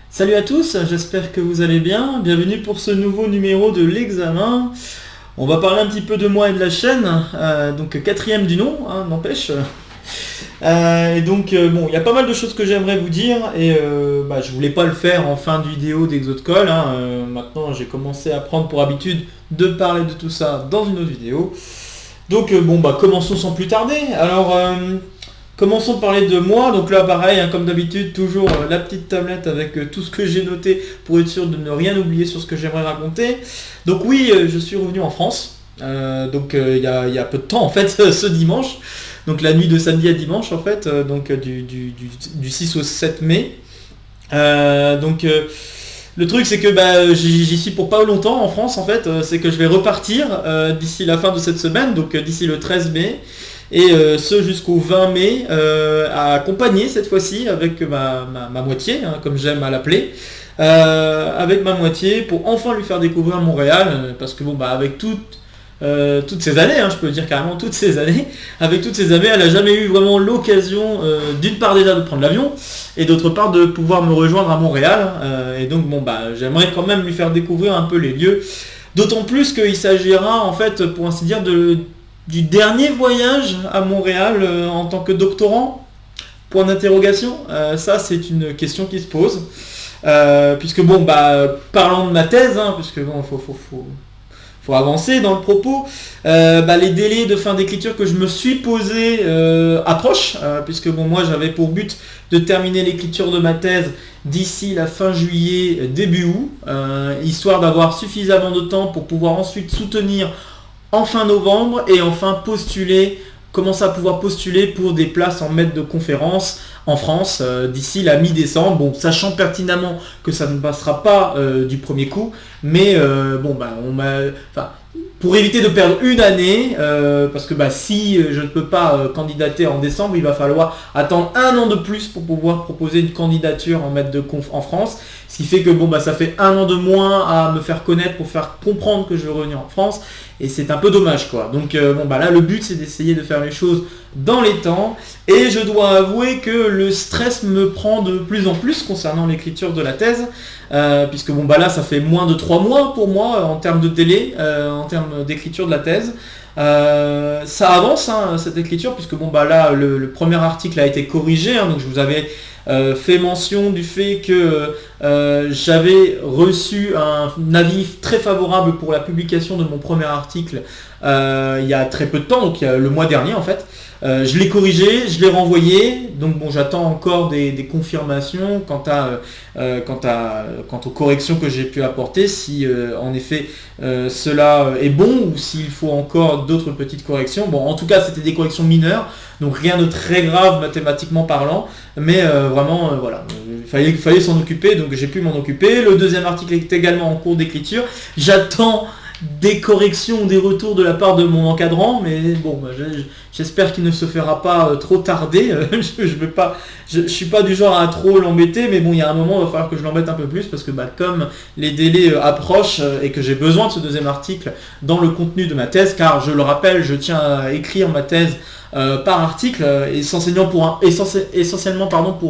Salut à tous, j'espère que vous allez bien. Bienvenue pour ce nouveau numéro de l'examen. On va parler un petit peu de moi et de la chaîne, donc quatrième du nom, n'empêche. Bon, il y a pas mal de choses que j'aimerais vous dire et je voulais pas le faire en fin de vidéo d'Exode-Call. Maintenant, j'ai commencé à prendre pour habitude de parler de tout ça dans une autre vidéo. Donc commençons sans plus tarder. Alors, commençons par parler de moi. Donc là, pareil, comme d'habitude, toujours la petite tablette avec tout ce que j'ai noté pour être sûr de ne rien oublier sur ce que j'aimerais raconter. Donc oui, je suis revenu en France. Il y a peu de temps en fait, ce dimanche. Donc la nuit de samedi à dimanche en fait, du 6 au 7 mai. Le truc c'est que j'y suis pour pas longtemps en France en fait, c'est que je vais repartir d'ici la fin de cette semaine, donc d'ici le 13 mai, et ce jusqu'au 20 mai, accompagné cette fois-ci avec ma moitié, comme j'aime à l'appeler, avec ma moitié pour enfin lui faire découvrir Montréal, parce que avec toutes ces années, je peux dire carrément toutes ces années, avec toutes ces années, elle n'a jamais eu vraiment l'occasion, d'une part déjà de prendre l'avion, et d'autre part de pouvoir me rejoindre à Montréal, j'aimerais quand même lui faire découvrir un peu les lieux, d'autant plus qu'il s'agira en fait, pour ainsi dire, du dernier voyage à Montréal en tant que doctorant, point d'interrogation. Ça c'est une question qui se pose, parlant de ma thèse, puisque faut avancer dans le propos. Les délais de fin d'écriture que je me suis posé approchent, puisque moi j'avais pour but de terminer l'écriture de ma thèse d'ici la fin juillet, début août, histoire d'avoir suffisamment de temps pour pouvoir ensuite soutenir en fin novembre et enfin commencer à pouvoir postuler pour des places en maître de conférence en France d'ici la mi-décembre, sachant pertinemment que ça ne passera pas du premier coup, mais pour éviter de perdre une année, parce que si je ne peux pas candidater en décembre, il va falloir attendre un an de plus pour pouvoir proposer une candidature en maître de conf en France, ce qui fait que ça fait un an de moins à me faire connaître pour faire comprendre que je veux revenir en France, et c'est un peu dommage quoi. Donc là le but c'est d'essayer de faire les choses dans les temps, et je dois avouer que le stress me prend de plus en plus concernant l'écriture de la thèse, puisque là ça fait moins de 3 mois pour moi en termes de délai, en termes d'écriture de la thèse. Ça avance cette écriture, puisque le premier article a été corrigé, donc je vous avais fait mention du fait que j'avais reçu un avis très favorable pour la publication de mon premier article il y a très peu de temps, donc le mois dernier en fait. Je l'ai corrigé, je l'ai renvoyé, donc j'attends encore des confirmations quant aux corrections que j'ai pu apporter, si en effet cela est bon ou s'il faut encore d'autres petites corrections. En tout cas c'était des corrections mineures, donc rien de très grave mathématiquement parlant, mais il fallait s'en occuper, donc j'ai pu m'en occuper. Le deuxième article est également en cours d'écriture, j'attends des corrections ou des retours de la part de mon encadrant, mais j'espère qu'il ne se fera pas trop tarder. Je suis pas du genre à trop l'embêter, mais il y a un moment il va falloir que je l'embête un peu plus, parce que comme les délais approchent et que j'ai besoin de ce deuxième article dans le contenu de ma thèse, car je le rappelle, je tiens à écrire ma thèse par article, essentiellement pour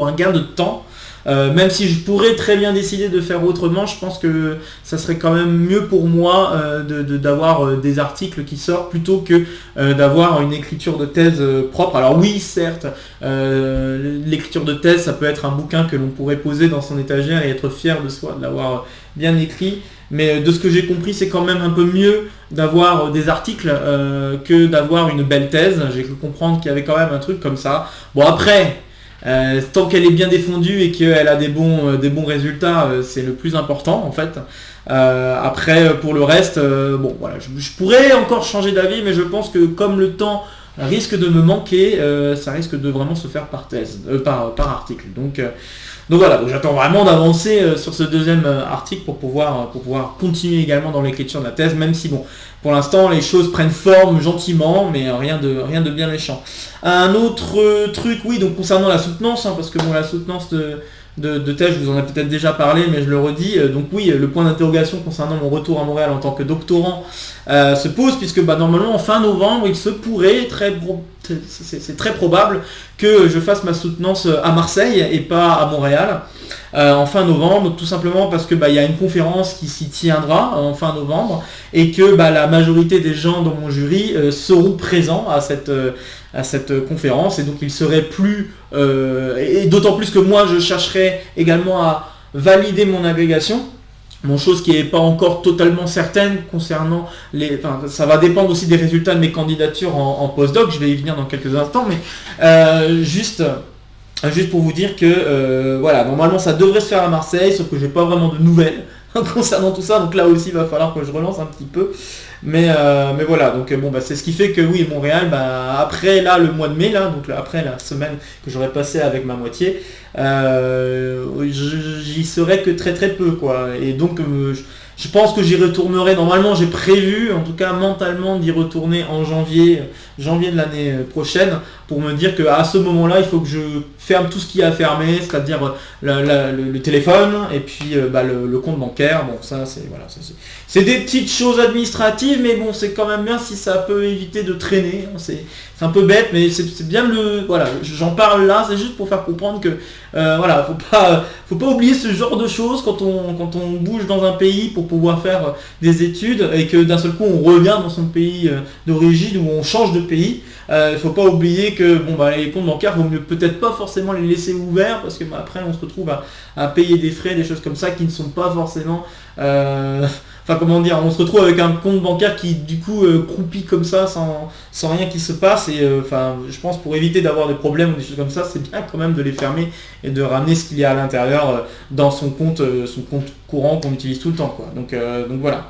un gain de temps. Même si je pourrais très bien décider de faire autrement, je pense que ça serait quand même mieux pour moi d'avoir des articles qui sortent plutôt que d'avoir une écriture de thèse propre. Alors oui, certes, l'écriture de thèse, ça peut être un bouquin que l'on pourrait poser dans son étagère et être fier de soi, de l'avoir bien écrit. Mais de ce que j'ai compris, c'est quand même un peu mieux d'avoir des articles que d'avoir une belle thèse. J'ai cru comprendre qu'il y avait quand même un truc comme ça. Après... tant qu'elle est bien défendue et qu'elle a des bons résultats, c'est le plus important en fait. Après pour le reste, je pourrais encore changer d'avis, mais je pense que comme le temps risque de me manquer, ça risque de vraiment se faire par thèse, par article. Donc j'attends vraiment d'avancer sur ce deuxième article pour pouvoir continuer également dans l'écriture de la thèse, même si pour l'instant les choses prennent forme gentiment, mais rien de bien méchant. Un autre truc, oui, donc concernant la soutenance, parce que la soutenance de thèse, je vous en ai peut-être déjà parlé, mais je le redis. Donc oui, le point d'interrogation concernant mon retour à Montréal en tant que doctorant se pose, puisque normalement en fin novembre, il se pourrait très c'est très probable que je fasse ma soutenance à Marseille et pas à Montréal en fin novembre, tout simplement parce que il y a une conférence qui s'y tiendra en fin novembre et que la majorité des gens dans mon jury seront présents à cette conférence, et donc il serait plus et d'autant plus que moi je chercherai également à valider mon agrégation. Bon, chose qui n'est pas encore totalement certaine concernant ça va dépendre aussi des résultats de mes candidatures en postdoc, je vais y venir dans quelques instants, mais juste pour vous dire que normalement ça devrait se faire à Marseille, sauf que j'ai pas vraiment de nouvelles concernant tout ça, donc là aussi il va falloir que je relance un petit peu. Mais voilà, donc c'est ce qui fait que oui, Montréal, après là le mois de mai, là, donc après la semaine que j'aurais passé avec ma moitié, j'y serai que très très peu, quoi. Et donc je pense que j'y retournerai, normalement j'ai prévu, en tout cas mentalement, d'y retourner en janvier de l'année prochaine, pour me dire qu'à ce moment-là, il faut que je ferme tout ce qui est à fermer, c'est-à-dire le téléphone et puis le compte bancaire. Bon, ça c'est des petites choses administratives, mais bon, c'est quand même bien si ça peut éviter de traîner. C'est un peu bête, mais c'est bien j'en parle là, c'est juste pour faire comprendre que faut pas oublier ce genre de choses quand on bouge dans un pays pour pouvoir faire des études et que d'un seul coup on revient dans son pays d'origine ou on change de pays. Il faut pas oublier que les comptes bancaires, vaut mieux peut-être pas forcément les laisser ouverts, parce que après on se retrouve à payer des frais, des choses comme ça qui ne sont pas forcément on se retrouve avec un compte bancaire qui du coup croupit comme ça sans rien qui se passe, et je pense pour éviter d'avoir des problèmes ou des choses comme ça, c'est bien quand même de les fermer et de ramener ce qu'il y a à l'intérieur dans son compte courant qu'on utilise tout le temps, quoi. Donc voilà.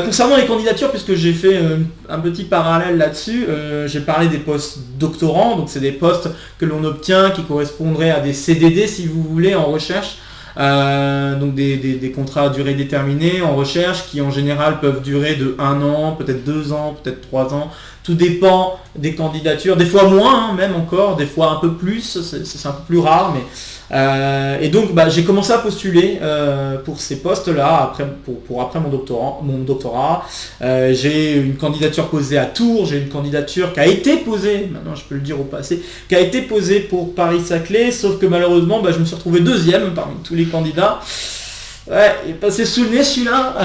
Concernant les candidatures, puisque j'ai fait un petit parallèle là-dessus, j'ai parlé des postes doctorants, donc c'est des postes que l'on obtient qui correspondraient à des CDD si vous voulez en recherche, donc des contrats à durée déterminée en recherche qui en général peuvent durer de 1 an, peut-être 2 ans, peut-être 3 ans, tout dépend des candidatures, des fois moins, même encore, des fois un peu plus, c'est un peu plus rare, mais et donc j'ai commencé à postuler pour ces postes-là après mon doctorat. J'ai une candidature posée à Tours, j'ai une candidature qui a été posée, maintenant je peux le dire au passé, qui a été posée pour Paris-Saclay, sauf que malheureusement je me suis retrouvé deuxième parmi tous les candidats. Ouais, il est passé sous le nez celui-là,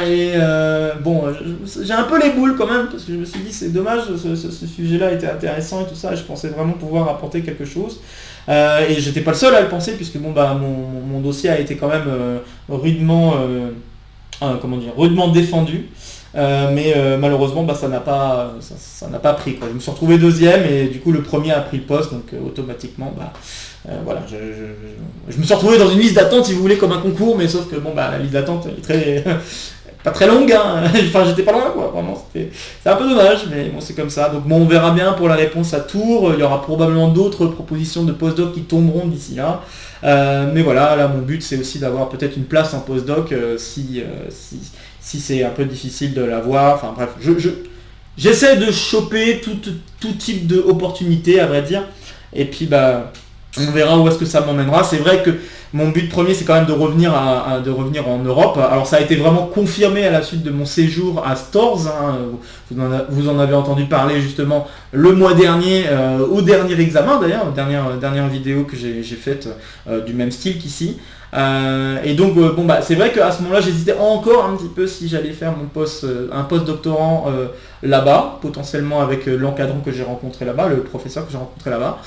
j'ai un peu les boules quand même, parce que je me suis dit c'est dommage, ce sujet-là était intéressant et tout ça, et je pensais vraiment pouvoir apporter quelque chose. Et j'étais pas le seul à le penser, puisque mon dossier a été quand même rudement défendu, mais malheureusement ça n'a pas pris, quoi. Je me suis retrouvé deuxième et du coup le premier a pris le poste, donc automatiquement je me suis retrouvé dans une liste d'attente, si vous voulez, comme un concours, mais sauf que la liste d'attente est très pas très longue, hein. J'étais pas loin, quoi. Vraiment, c'est un peu dommage, mais bon, c'est comme ça. Donc on verra bien pour la réponse à Tours. Il y aura probablement d'autres propositions de postdoc qui tomberont d'ici là. Mais voilà, là mon but c'est aussi d'avoir peut-être une place en postdoc si c'est un peu difficile de l'avoir. Enfin bref, j'essaie de choper tout type d'opportunités, à vrai dire. Et puis on verra où est-ce que ça m'emmènera. C'est vrai que mon but premier, c'est quand même de revenir en Europe. Alors ça a été vraiment confirmé à la suite de mon séjour à Stors, hein. Vous en avez entendu parler justement le mois dernier, au dernier examen d'ailleurs, dernière vidéo que j'ai faite du même style qu'ici. Et donc c'est vrai qu'à ce moment-là j'hésitais encore un petit peu si j'allais faire un post-doctorant là-bas, potentiellement avec l'encadrant que j'ai rencontré là-bas, le professeur que j'ai rencontré là-bas,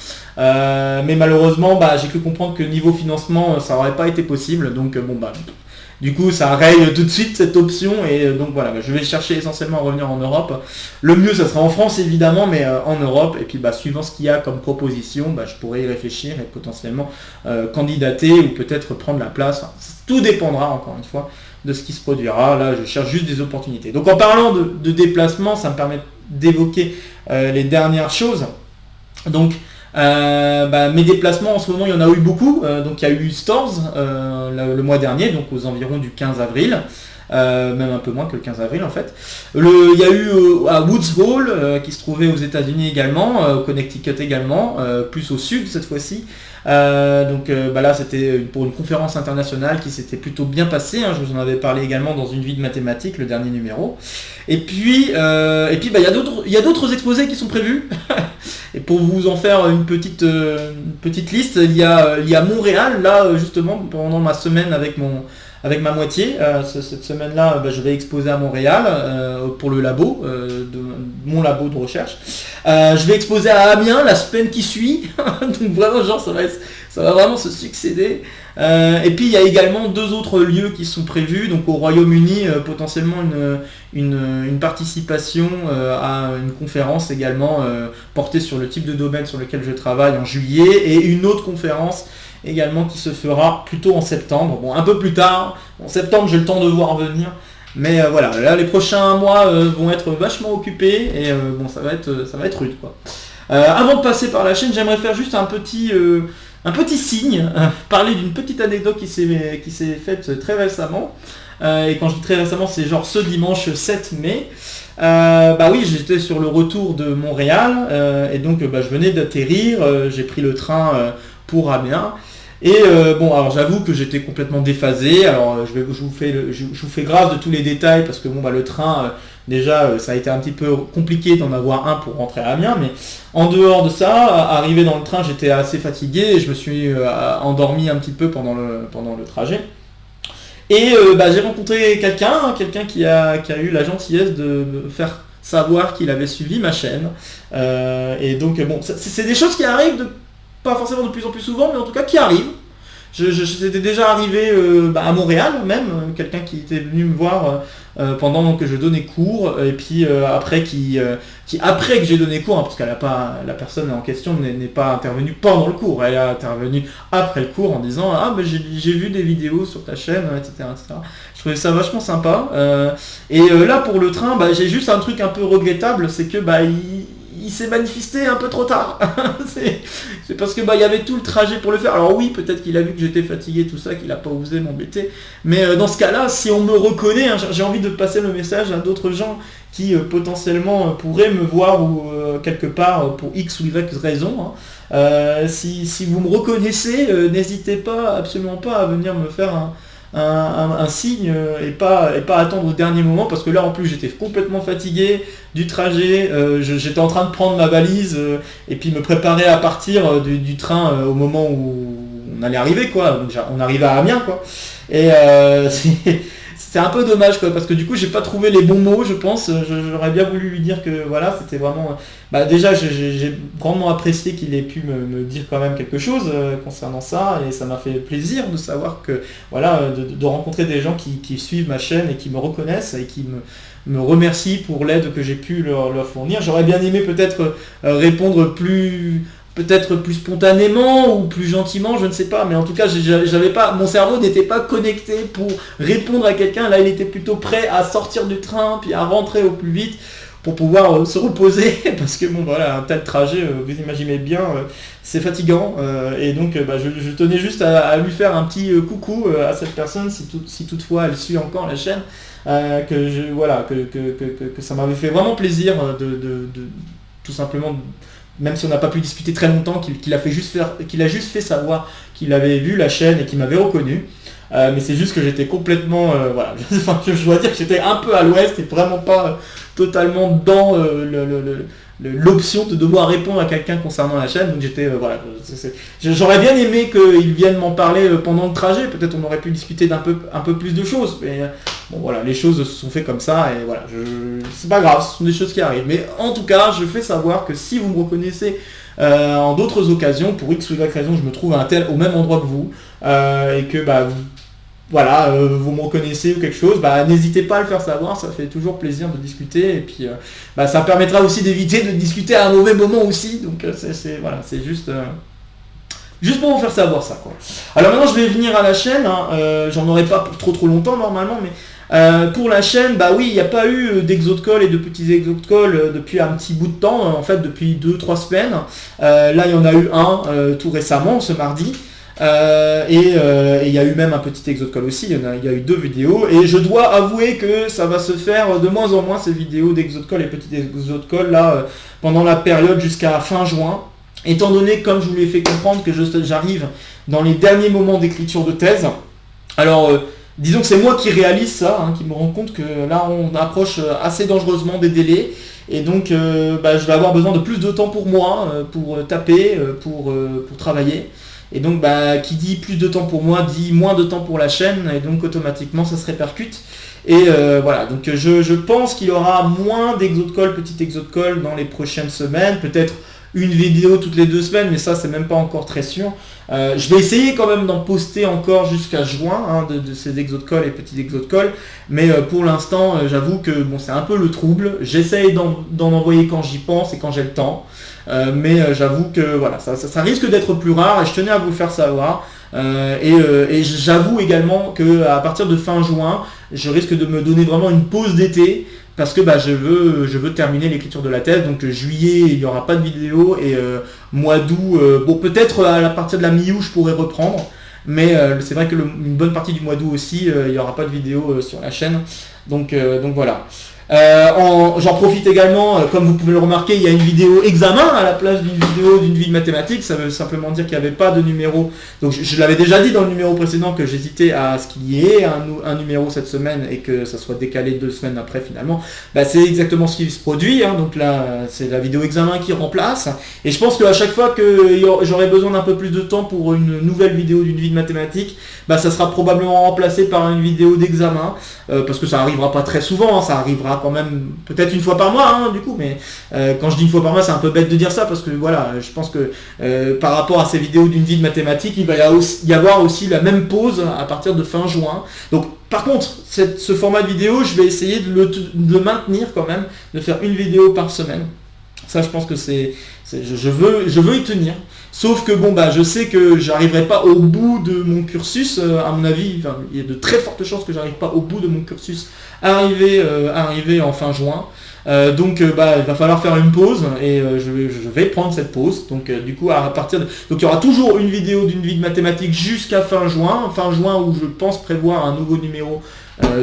mais malheureusement j'ai cru comprendre que niveau financement ça n'aurait pas été possible, donc du coup ça raye tout de suite cette option, et donc voilà, je vais chercher essentiellement à revenir en Europe. Le mieux ça sera en France évidemment, mais en Europe, et puis suivant ce qu'il y a comme proposition, je pourrais y réfléchir et potentiellement candidater ou peut-être prendre la place. Enfin, tout dépendra encore une fois de ce qui se produira. Là je cherche juste des opportunités. Donc en parlant de déplacement, ça me permet d'évoquer les dernières choses. Donc mes déplacements en ce moment, il y en a eu beaucoup. Donc il y a eu Stors le mois dernier, donc aux environs du 15 avril. même un peu moins que le 15 avril en fait. Il y a eu à Woods Hole, qui se trouvait aux États-Unis également, au Connecticut également, plus au sud cette fois-ci. Là c'était pour une conférence internationale qui s'était plutôt bien passée, hein, je vous en avais parlé également dans une vie de mathématiques, le dernier numéro. Et puis il y a d'autres exposés qui sont prévus. Et pour vous en faire une petite liste, il y a Montréal, là justement pendant ma semaine avec ma moitié. Cette semaine-là, je vais exposer à Montréal pour le labo, mon labo de recherche. Je vais exposer à Amiens la semaine qui suit. Donc vraiment, genre, ça va vraiment se succéder. Et puis il y a également 2 autres lieux qui sont prévus. Donc au Royaume-Uni, potentiellement une participation à une conférence également portée sur le type de domaine sur lequel je travaille en juillet, et une autre conférence également qui se fera plutôt en septembre. Bon, un peu plus tard, en septembre j'ai le temps de voir venir, mais voilà, là les prochains mois vont être vachement occupés, et ça va être rude quoi. Avant de passer par la chaîne, j'aimerais faire juste un petit signe, parler d'une petite anecdote qui s'est faite très récemment, et quand je dis très récemment, c'est genre ce dimanche 7 mai. Oui, j'étais sur le retour de Montréal, et donc je venais d'atterrir, j'ai pris le train pour Amiens. Et alors j'avoue que j'étais complètement déphasé. Alors je vous fais grâce de tous les détails parce que le train, déjà ça a été un petit peu compliqué d'en avoir un pour rentrer à Amiens, mais en dehors de ça, arrivé dans le train, j'étais assez fatigué et je me suis endormi un petit peu pendant le trajet. Et j'ai rencontré quelqu'un qui a eu la gentillesse de me faire savoir qu'il avait suivi ma chaîne. Et donc c'est des choses qui arrivent pas forcément de plus en plus souvent, mais en tout cas qui arrivent. J'étais déjà arrivé à Montréal même, quelqu'un qui était venu me voir pendant que je donnais cours, et puis après que j'ai donné cours, hein, parce qu'elle a pas, la personne en question n'est pas intervenue pendant le cours, elle a intervenu après le cours en disant j'ai vu des vidéos sur ta chaîne, etc. Je trouvais ça vachement sympa. Là pour le train, j'ai juste un truc un peu regrettable, c'est que il s'est manifesté un peu trop tard. c'est parce que il y avait tout le trajet pour le faire. Alors oui, peut-être qu'il a vu que j'étais fatigué, tout ça, qu'il n'a pas osé m'embêter. Mais dans ce cas-là, si on me reconnaît, hein, j'ai envie de passer le message à d'autres gens qui potentiellement pourraient me voir quelque part pour X ou Y raison. Hein. Si vous me reconnaissez, n'hésitez absolument pas à venir me faire un signe et pas attendre au dernier moment, parce que là en plus j'étais complètement fatigué du trajet, j'étais en train de prendre ma valise et puis me préparer à partir du train au moment où on allait arriver quoi. Donc on arrivait à Amiens quoi, et c'est un peu dommage quoi, parce que du coup j'ai pas trouvé les bons mots, je pense. J'aurais bien voulu lui dire que voilà, c'était vraiment déjà j'ai grandement apprécié qu'il ait pu me dire quand même quelque chose concernant ça, et ça m'a fait plaisir de savoir que voilà, de rencontrer des gens qui suivent ma chaîne et qui me reconnaissent et qui me remercient pour l'aide que j'ai pu leur fournir. J'aurais bien aimé peut-être répondre peut-être plus spontanément ou plus gentiment, je ne sais pas, mais en tout cas mon cerveau n'était pas connecté pour répondre à quelqu'un. Là il était plutôt prêt à sortir du train puis à rentrer au plus vite pour pouvoir se reposer, parce que un tel trajet, vous imaginez bien, c'est fatigant, et donc je tenais juste à lui faire un petit coucou à cette personne, si toutefois elle suit encore la chaîne, que ça m'avait fait vraiment plaisir de tout simplement, même si on n'a pas pu discuter très longtemps, qu'il a juste fait savoir qu'il avait vu la chaîne et qu'il m'avait reconnu. Mais c'est juste que j'étais complètement je dois dire que j'étais un peu à l'ouest et vraiment pas totalement dans l'option de devoir répondre à quelqu'un concernant la chaîne. Donc j'étais j'aurais bien aimé qu'ils viennent m'en parler pendant le trajet, peut-être on aurait pu discuter un peu plus de choses, mais les choses se sont fait comme ça, et voilà, c'est pas grave, ce sont des choses qui arrivent. Mais en tout cas, je fais savoir que si vous me reconnaissez en d'autres occasions, pour X ou Y raison, je me trouve au même endroit que vous, et que vous me reconnaissez ou quelque chose, n'hésitez pas à le faire savoir, ça fait toujours plaisir de discuter, et puis ça permettra aussi d'éviter de discuter à un mauvais moment aussi, donc c'est juste pour vous faire savoir ça quoi. Alors maintenant je vais venir à la chaîne, hein, j'en aurai pas pour trop longtemps normalement, mais pour la chaîne, il n'y a pas eu d'exo de call et de petits exo de call depuis un petit bout de temps, en fait depuis 2-3 semaines. Là il y en a eu un tout récemment, ce mardi. Et il y a eu même un petit exocall aussi, il y a eu 2 vidéos, et je dois avouer que ça va se faire de moins en moins ces vidéos d'exocall et petits exocall là pendant la période jusqu'à fin juin, étant donné, comme je vous l'ai fait comprendre, que j'arrive dans les derniers moments d'écriture de thèse. Alors disons que c'est moi qui réalise ça, hein, qui me rend compte que là on approche assez dangereusement des délais, et donc je vais avoir besoin de plus de temps pour moi, pour taper, pour travailler. Et donc qui dit plus de temps pour moi dit moins de temps pour la chaîne, et donc automatiquement ça se répercute. Et voilà, donc je pense qu'il y aura moins d'exocall, petit exocall dans les prochaines semaines, peut-être une vidéo toutes les 2 semaines, mais ça c'est même pas encore très sûr. Je vais essayer quand même d'en poster encore jusqu'à juin, hein, de ces exocall et petits exocall, mais pour l'instant j'avoue que bon, c'est un peu le trouble. J'essaye d'en envoyer quand j'y pense et quand j'ai le temps, mais j'avoue que voilà, ça risque d'être plus rare, et je tenais à vous le faire savoir. Et j'avoue également qu'à partir de fin juin, je risque de me donner vraiment une pause d'été, parce que je veux terminer l'écriture de la thèse. Donc juillet il n'y aura pas de vidéo, et mois d'août, bon peut-être à partir de la mi-août je pourrais reprendre, mais c'est vrai que une bonne partie du mois d'août aussi il n'y aura pas de vidéo sur la chaîne, donc voilà. J'en profite également, comme vous pouvez le remarquer, il y a une vidéo examen à la place d'une vidéo d'une vie de mathématiques. Ça veut simplement dire qu'il n'y avait pas de numéro. Donc je l'avais déjà dit dans le numéro précédent que j'hésitais à ce qu'il y ait un numéro cette semaine et que ça soit décalé 2 semaines après finalement. C'est exactement ce qui se produit, hein. Donc là c'est la vidéo examen qui remplace, et je pense qu'à chaque fois que j'aurai besoin d'un peu plus de temps pour une nouvelle vidéo d'une vie de mathématiques, ça sera probablement remplacé par une vidéo d'examen, parce que ça arrivera pas très souvent, hein. Ça arrivera quand même peut-être une fois par mois, hein, du coup, mais quand je dis une fois par mois, c'est un peu bête de dire ça, parce que voilà, je pense que par rapport à ces vidéos d'une vie de mathématiques, il va y avoir aussi la même pause à partir de fin juin. Donc par contre, ce format de vidéo, je vais essayer de le maintenir quand même, de faire une vidéo par semaine. Ça, je pense que je veux y tenir. Sauf que je sais que j'arriverai pas au bout de mon cursus, à mon avis, il y a de très fortes chances que j'arrive pas au bout de mon cursus arrivé en fin juin. Donc il va falloir faire une pause, et je vais prendre cette pause. Donc du coup donc il y aura toujours une vidéo d'une vie de mathématiques jusqu'à fin juin où je pense prévoir un nouveau numéro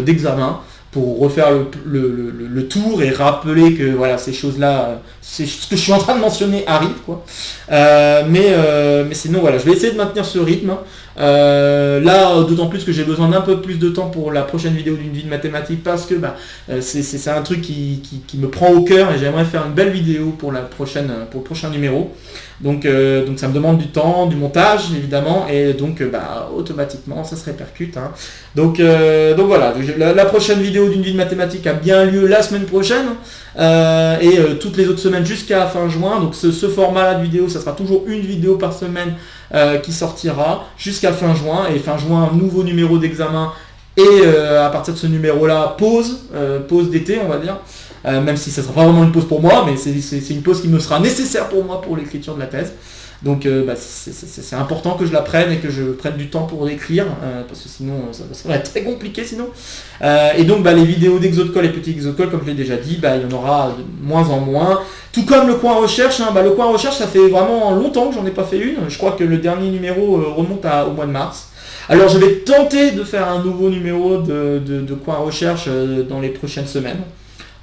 d'examen, pour refaire le tour et rappeler que voilà, ces choses-là, c'est ce que je suis en train de mentionner arrive, quoi. Mais sinon voilà, je vais essayer de maintenir ce rythme. Là, d'autant plus que j'ai besoin d'un peu plus de temps pour la prochaine vidéo d'une vie de mathématiques, parce que c'est un truc qui me prend au cœur, et j'aimerais faire une belle vidéo pour le prochain numéro. Donc ça me demande du temps, du montage évidemment, et donc automatiquement ça se répercute, hein. Donc voilà, la prochaine vidéo d'une vie de mathématiques a bien lieu la semaine prochaine, et toutes les autres semaines jusqu'à fin juin. Donc ce format-là de vidéo, ça sera toujours une vidéo par semaine qui sortira jusqu'à fin juin, et fin juin, nouveau numéro d'examen, et à partir de ce numéro-là, pause d'été, on va dire. Même si ça ne sera pas vraiment une pause pour moi, mais c'est une pause qui me sera nécessaire pour moi pour l'écriture de la thèse. Donc c'est important que je la prenne, et que je prenne du temps pour l'écrire, parce que sinon ça va être très compliqué sinon. Et donc les vidéos d'exocall et petits exocall, comme je l'ai déjà dit, il y en aura de moins en moins. Tout comme le coin recherche, hein. Le coin recherche, ça fait vraiment longtemps que j'en ai pas fait une. Je crois que le dernier numéro remonte au mois de mars. Alors je vais tenter de faire un nouveau numéro de coin recherche dans les prochaines semaines.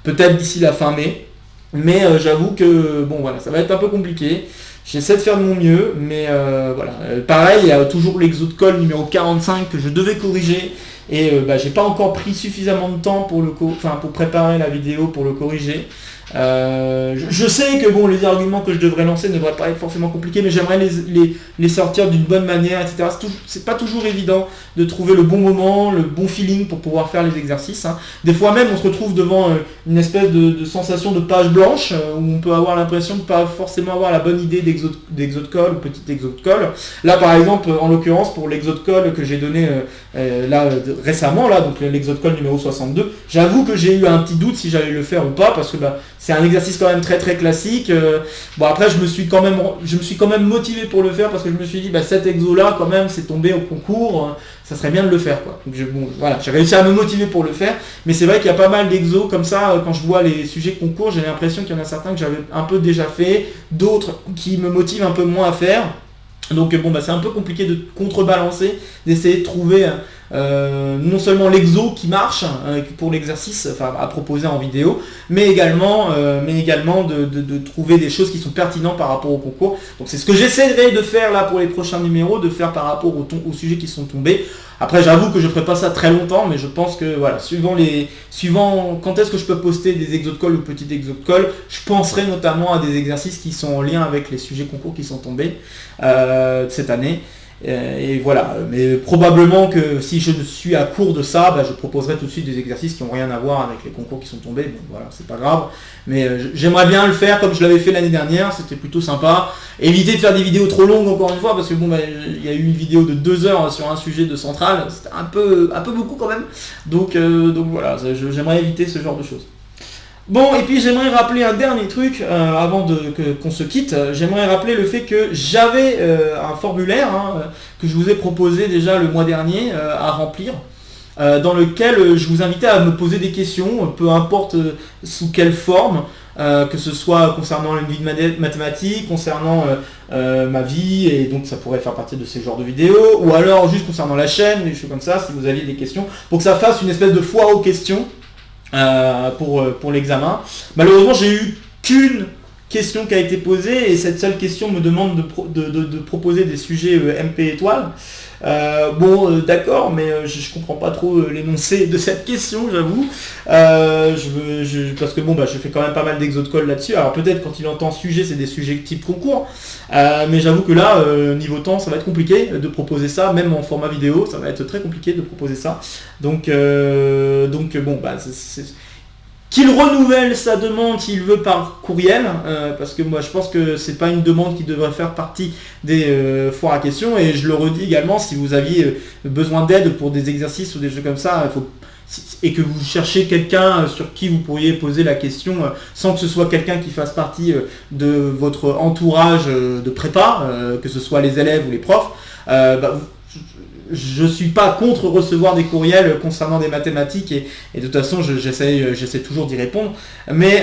Peut-être d'ici la fin mai, mais j'avoue que ça va être un peu compliqué. J'essaie de faire de mon mieux, mais voilà. Pareil, il y a toujours l'exocall numéro 45 que je devais corriger, et j'ai pas encore pris suffisamment de temps pour préparer la vidéo pour le corriger. Je sais que les arguments que je devrais lancer ne devraient pas être forcément compliqués, mais j'aimerais les sortir d'une bonne manière, etc. C'est pas toujours évident de trouver le bon moment, le bon feeling pour pouvoir faire les exercices, hein. Des fois même on se retrouve devant une espèce de sensation de page blanche, où on peut avoir l'impression de pas forcément avoir la bonne idée d'exocall ou petit exocall. Là par exemple, en l'occurrence pour l'exocall que j'ai donné récemment, donc l'exocall numéro 62, j'avoue que j'ai eu un petit doute si j'allais le faire ou pas, parce que c'est un exercice quand même très très classique. Après je me suis quand même motivé pour le faire, parce que je me suis dit cet exo là quand même c'est tombé au concours, ça serait bien de le faire, quoi. Donc j'ai réussi à me motiver pour le faire, mais c'est vrai qu'il y a pas mal d'exos comme ça. Quand je vois les sujets concours, j'ai l'impression qu'il y en a certains que j'avais un peu déjà fait, d'autres qui me motivent un peu moins à faire. Donc bon, c'est un peu compliqué de contrebalancer, d'essayer de trouver non seulement l'exo qui marche pour l'exercice, enfin à proposer en vidéo, mais également de trouver des choses qui sont pertinentes par rapport au concours. Donc c'est ce que j'essaierai de faire là pour les prochains numéros, de faire par rapport aux sujets qui sont tombés. Après j'avoue que je ne ferai pas ça très longtemps, mais je pense que voilà, suivant quand est-ce que je peux poster des exos de colle ou petits exos de colle, je penserai notamment à des exercices qui sont en lien avec les sujets concours qui sont tombés cette année. Et voilà, mais probablement que si je suis à court de ça, je proposerai tout de suite des exercices qui n'ont rien à voir avec les concours qui sont tombés. Bon voilà, c'est pas grave, mais j'aimerais bien le faire comme je l'avais fait l'année dernière, c'était plutôt sympa. Éviter de faire des vidéos trop longues encore une fois, parce que bon, il y a eu une vidéo de 2 heures sur un sujet de centrale, c'était un peu beaucoup quand même. Donc voilà, j'aimerais éviter ce genre de choses. Bon, et puis j'aimerais rappeler un dernier truc avant qu'on se quitte. J'aimerais rappeler le fait que j'avais un formulaire que je vous ai proposé déjà le mois dernier à remplir, dans lequel je vous invitais à me poser des questions, peu importe sous quelle forme, que ce soit concernant une vie de mathématiques, concernant ma vie, et donc ça pourrait faire partie de ces genres de vidéos, ou alors juste concernant la chaîne, des choses comme ça, si vous aviez des questions, pour que ça fasse une espèce de foire aux questions. Pour l'examen. Malheureusement, j'ai eu qu'une question qui a été posée, et cette seule question me demande de proposer des sujets MP étoiles. D'accord, mais je comprends pas trop l'énoncé de cette question, j'avoue. Parce que je fais quand même pas mal d'exos de colle là-dessus. Alors peut-être quand il entend sujet, c'est des sujets type concours. Mais j'avoue que là, niveau temps, ça va être compliqué de proposer ça, même en format vidéo, ça va être très compliqué de proposer ça. Donc qu'il renouvelle sa demande s'il veut par courriel, parce que moi je pense que c'est pas une demande qui devrait faire partie des foires à questions, et je le redis également, si vous aviez besoin d'aide pour des exercices ou des jeux comme ça, et que vous cherchez quelqu'un sur qui vous pourriez poser la question sans que ce soit quelqu'un qui fasse partie de votre entourage de prépa, que ce soit les élèves ou les profs, je ne suis pas contre recevoir des courriels concernant des mathématiques, et de toute façon j'essaie toujours d'y répondre, mais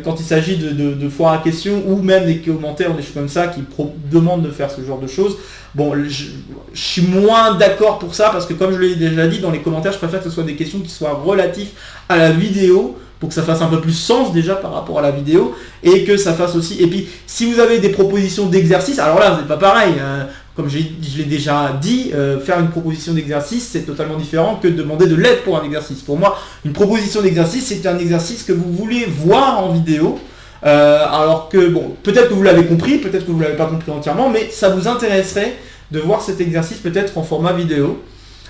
quand il s'agit de foires à questions ou même des commentaires ou des choses comme ça qui demandent de faire ce genre de choses, bon, je suis moins d'accord pour ça, parce que comme je l'ai déjà dit dans les commentaires, je préfère que ce soit des questions qui soient relatives à la vidéo, pour que ça fasse un peu plus sens déjà par rapport à la vidéo, et que ça fasse aussi, et puis si vous avez des propositions d'exercices, alors là c'est pas pareil, comme je l'ai déjà dit, faire une proposition d'exercice, c'est totalement différent que de demander de l'aide pour un exercice. Pour moi, une proposition d'exercice, c'est un exercice que vous voulez voir en vidéo, alors que, bon, peut-être que vous l'avez compris, peut-être que vous ne l'avez pas compris entièrement, mais ça vous intéresserait de voir cet exercice peut-être en format vidéo.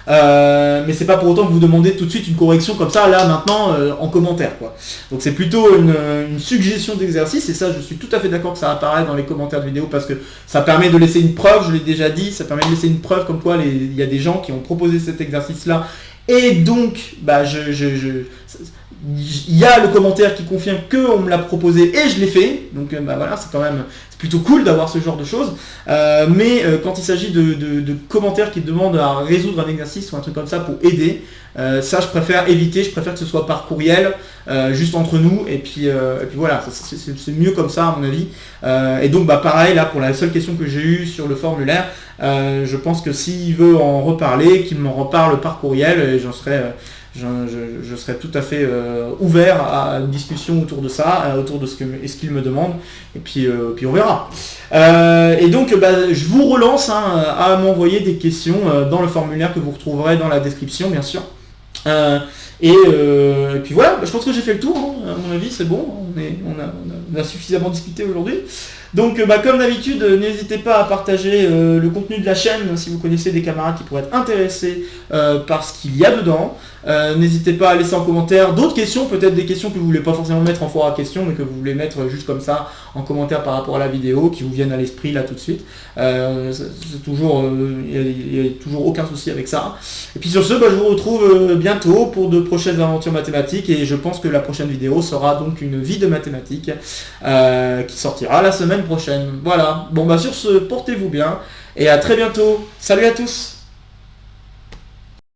Mais c'est pas pour autant que vous demandez tout de suite une correction comme ça, là, maintenant, en commentaire, quoi. Donc c'est plutôt une suggestion d'exercice, et ça, je suis tout à fait d'accord que ça apparaît dans les commentaires de vidéo, parce que ça permet de laisser une preuve, je l'ai déjà dit, ça permet de laisser une preuve comme quoi il y a des gens qui ont proposé cet exercice-là, et donc, il y a le commentaire qui confirme qu'on me l'a proposé et je l'ai fait, donc voilà, c'est quand même plutôt cool d'avoir ce genre de choses, mais quand il s'agit de commentaires qui demandent à résoudre un exercice ou un truc comme ça pour aider, ça je préfère éviter, je préfère que ce soit par courriel, juste entre nous, et puis voilà, c'est mieux comme ça à mon avis, et donc pareil là pour la seule question que j'ai eue sur le formulaire, je pense que s'il veut en reparler, qu'il m'en reparle par courriel, et je serais tout à fait ouvert à une discussion autour de ça, autour de ce qu'il me demande, et puis on verra. Et donc je vous relance à m'envoyer des questions dans le formulaire que vous retrouverez dans la description, bien sûr. Et puis voilà, je pense que j'ai fait le tour, à mon avis c'est bon, on a suffisamment discuté aujourd'hui. Donc comme d'habitude, n'hésitez pas à partager le contenu de la chaîne si vous connaissez des camarades qui pourraient être intéressés par ce qu'il y a dedans. N'hésitez pas à laisser en commentaire d'autres questions, peut-être des questions que vous ne voulez pas forcément mettre en foire à questions, mais que vous voulez mettre juste comme ça en commentaire par rapport à la vidéo, qui vous viennent à l'esprit là tout de suite. C'est toujours, il n'y a toujours aucun souci avec ça. Et puis sur ce, je vous retrouve bientôt pour de prochaines aventures mathématiques, et je pense que la prochaine vidéo sera donc une vie de mathématiques qui sortira la semaine prochaine. Voilà, bon sur ce, portez-vous bien, et à très bientôt. Salut à tous.